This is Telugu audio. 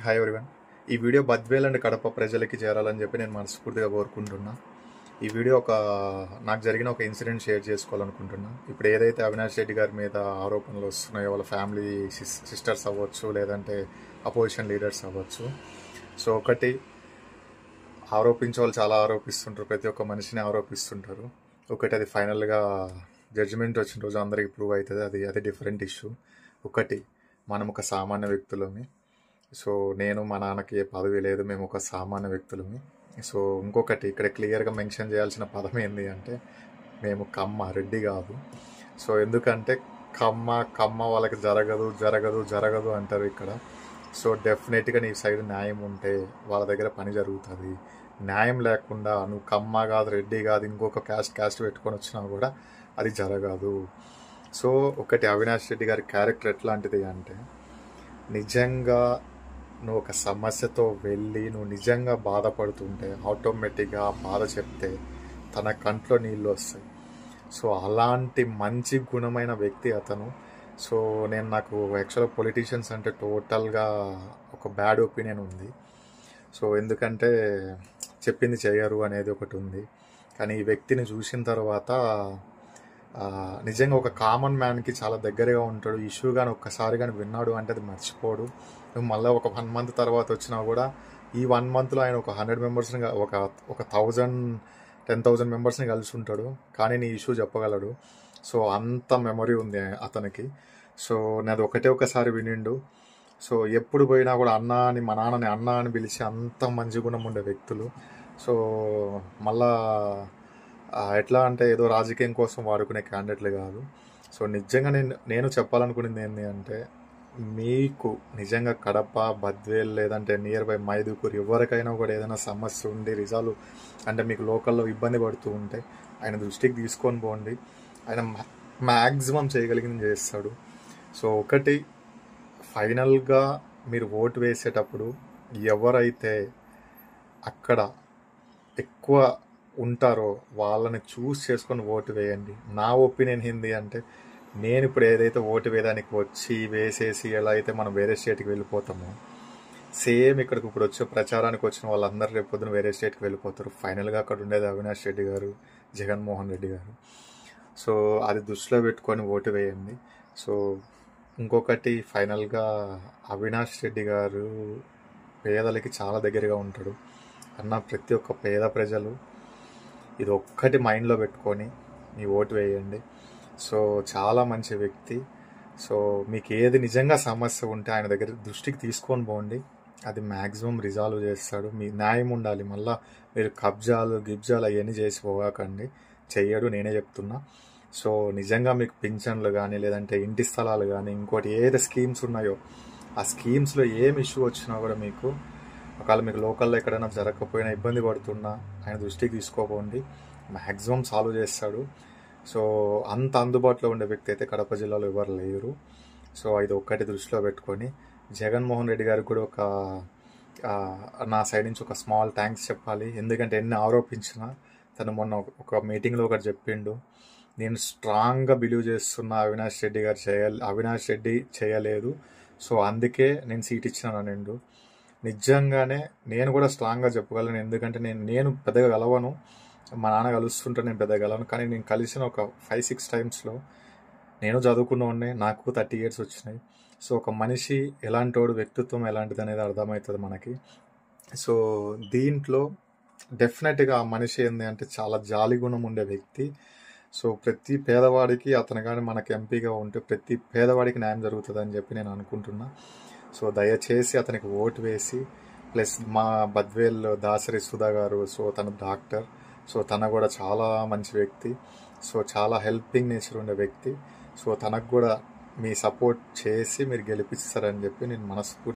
Hi everyone. ఈ వీడియో బద్వేల్ అండ్ కడప ప్రజలకి చేరాలని చెప్పి నేను మనస్ఫూర్తిగా కోరుకుంటున్నా. ఈ వీడియో నాకు జరిగిన ఒక ఇన్సిడెంట్ షేర్ చేసుకోవాలనుకుంటున్నా. ఇప్పుడు ఏదైతే అవినాష్ రెడ్డి గారి మీద ఆరోపణలు వస్తున్నాయో, వాళ్ళ ఫ్యామిలీ సిస్టర్స్ అవ్వచ్చు, లేదంటే అపోజిషన్ లీడర్స్ అవ్వచ్చు. సో ఒకటి, ఆరోపించే వాళ్ళు చాలా ఆరోపిస్తుంటారు, ప్రతి ఒక్క మనిషిని ఆరోపిస్తుంటారు. ఒకటి, అది ఫైనల్గా జడ్జిమెంట్ వచ్చిన రోజు అందరికీ ప్రూవ్ అవుతుంది. అది డిఫరెంట్ ఇష్యూ. ఒకటి, మనం ఒక సామాన్య వ్యక్తులమే. సో నేను, మా నాన్నకి ఏ పదవి లేదు, మేము ఒక సామాన్య వ్యక్తులమి. సో ఇంకొకటి, ఇక్కడ క్లియర్గా మెన్షన్ చేయాల్సిన పదం ఏంటి అంటే, మేము కమ్మ, రెడ్డి కాదు. సో ఎందుకంటే కమ్మ వాళ్ళకి జరగదు జరగదు జరగదు అంటారు ఇక్కడ. సో డెఫినెట్గా నీ సైడ్ న్యాయం ఉంటే వాళ్ళ దగ్గర పని జరుగుతుంది. న్యాయం లేకుండా నువ్వు కమ్మ కాదు, రెడ్డి కాదు, ఇంకొక క్యాస్ట్ పెట్టుకొని వచ్చినా కూడా అది జరగదు. సో ఒకటి, అవినాష్ రెడ్డి గారి క్యారెక్టర్ ఎట్లాంటిది అంటే, నిజంగా నువ్వు ఒక సమస్యతో వెళ్ళి నువ్వు నిజంగా బాధపడుతుంటే ఆటోమేటిక్గా బాధ చెప్తే తన కంట్లో నీళ్ళు వస్తాయి. సో అలాంటి మంచి గుణమైన వ్యక్తి అతను. సో నాకు యాక్చువల్గా పొలిటీషియన్స్ అంటే టోటల్గా ఒక బ్యాడ్ ఒపీనియన్ ఉంది. సో ఎందుకంటే చెప్పింది చేయరు అనేది ఒకటి ఉంది. కానీ ఈ వ్యక్తిని చూసిన తర్వాత నిజంగా ఒక కామన్ మ్యాన్కి చాలా దగ్గరగా ఉంటాడు. ఇష్యూ కానీ ఒక్కసారి కానీ విన్నాడు అంటే అది మర్చిపోడు. మళ్ళీ ఒక 1 మంత్ తర్వాత వచ్చినా కూడా ఈ 1 మంత్లో ఆయన ఒక 100 మెంబర్స్ని, ఒక 10,000 మెంబర్స్ని కలిసి ఉంటాడు, కానీ నీ ఇష్యూ చెప్పగలడు. సో అంత మెమొరీ ఉంది అతనికి. సో నాది ఒకసారి వినిండు. సో ఎప్పుడు పోయినా కూడా మా నాన్నని అన్న అని పిలిచి అంత మంచి గుణం ఉండే వ్యక్తులు. సో మళ్ళా ఎట్లా అంటే ఏదో రాజకీయం కోసం వాడుకునే క్యాండిడేట్లు కాదు. సో నిజంగా నేను చెప్పాలనుకునేది ఏంటి అంటే, మీకు నిజంగా కడప, బద్వేల్, లేదంటే నియర్ బై మైదుకూరు ఎవరికైనా కూడా ఏదైనా సమస్య ఉండి రిజాల్వ్ అంటే మీకు లోకల్లో ఇబ్బంది పడుతూ ఉంటే ఆయన దృష్టికి తీసుకొని పోండి. ఆయన మ్యాక్సిమం చేయగలిగింది చేస్తాడు. సో ఒకటి, ఫైనల్గా మీరు ఓటు వేసేటప్పుడు ఎవరైతే అక్కడ ఎక్కువ ఉంటారో వాళ్ళని చూస్ చేసుకొని ఓటు వేయండి. నా ఒపీనియన్ ఏంది అంటే, నేను ఇప్పుడు ఏదైతే ఓటు వేయడానికి వచ్చి వేసేసి ఎలా అయితే మనం వేరే స్టేట్కి వెళ్ళిపోతామో, సేమ్ ఇక్కడికి ఇప్పుడు వచ్చే ప్రచారానికి వచ్చిన వాళ్ళందరూ రేపు పొద్దున వేరే స్టేట్కి వెళ్ళిపోతారు. ఫైనల్గా అక్కడ ఉండేది అవినాష్ రెడ్డి గారు, జగన్మోహన్ రెడ్డి గారు. సో అది దృష్టిలో పెట్టుకొని ఓటు వేయండి. సో ఇంకొకటి, ఫైనల్గా అవినాష్ రెడ్డి గారు పేదలకి చాలా దగ్గరగా ఉంటాడు అన్న. ప్రతి ఒక్క పేద ప్రజలు ఇది ఒక్కటి మైండ్లో పెట్టుకొని మీ ఓటు వేయండి. సో చాలా మంచి వ్యక్తి. సో మీకు ఏది నిజంగా సమస్య ఉంటే ఆయన దగ్గర దృష్టికి తీసుకొని పోండి, అది మ్యాక్సిమం రిజాల్వ్ చేస్తాడు. మీ న్యాయం ఉండాలి. మళ్ళీ మీరు కబ్జాలు అవన్నీ చేసి పోగాకండి, చెయ్యడు, నేనే చెప్తున్నా. సో నిజంగా మీకు పింఛన్లు కానీ, లేదంటే ఇంటి స్థలాలు కానీ, ఇంకోటి ఏది స్కీమ్స్ ఉన్నాయో ఆ స్కీమ్స్లో ఏం ఇష్యూ వచ్చినా కూడా మీకు ఒకవేళ మీకు లోకల్లో ఎక్కడైనా జరగకపోయినా, ఇబ్బంది పడుతున్నా ఆయన దృష్టికి తీసుకోపోండి, మ్యాక్సిమం సాల్వ్ చేస్తాడు. సో అంత అందుబాటులో ఉండే వ్యక్తి అయితే కడప జిల్లాలో ఎవరు లేరు. సో ఇది ఒక్కటి దృష్టిలో పెట్టుకొని జగన్మోహన్ రెడ్డి గారికి కూడా నా సైడ్ నుంచి ఒక స్మాల్ థ్యాంక్స్ చెప్పాలి. ఎందుకంటే ఎన్ని ఆరోపించినా తను మొన్న ఒక మీటింగ్లో ఒకటి చెప్పిండు, నేను స్ట్రాంగ్గా బిలీవ్ చేస్తున్నా అవినాష్ రెడ్డి చేయలేదు, సో అందుకే నేను సీట్ ఇచ్చినాను అనిండు. నిజంగానే నేను కూడా స్ట్రాంగ్గా చెప్పగలను. ఎందుకంటే నేను పెద్దగా గెలవను, మా నాన్న కలుస్తుంటే నేను పెద్దగా గెలవను. కానీ నేను కలిసిన ఒక 5-6 టైమ్స్లో నేను చదువుకున్నవాడిని, నాకు 30 years వచ్చినాయి. సో ఒక మనిషి ఎలాంటోడు, వ్యక్తిత్వం ఎలాంటిది అనేది అర్థమవుతుంది మనకి. సో దీంట్లో డెఫినెట్గా ఆ మనిషి ఏంది అంటే చాలా జాలి గుణం ఉండే వ్యక్తి. సో ప్రతి పేదవాడికి అతను కానీ మనకి ఎంపీగా ఉంటే ప్రతి పేదవాడికి న్యాయం జరుగుతుంది అని చెప్పి నేను అనుకుంటున్నా. సో దయచేసి అతనికి ఓటు వేసి, ప్లస్ మా బద్వేల్ దాసరి సుధా గారు, సో తను డాక్టర్, సో తన కూడా చాలా మంచి వ్యక్తి. సో చాలా హెల్పింగ్ నేచర్ ఉండే వ్యక్తి. సో తనకు కూడా మీ సపోర్ట్ చేసి మీరు గెలిపిస్తారని చెప్పి నేను మనస్ఫూర్తి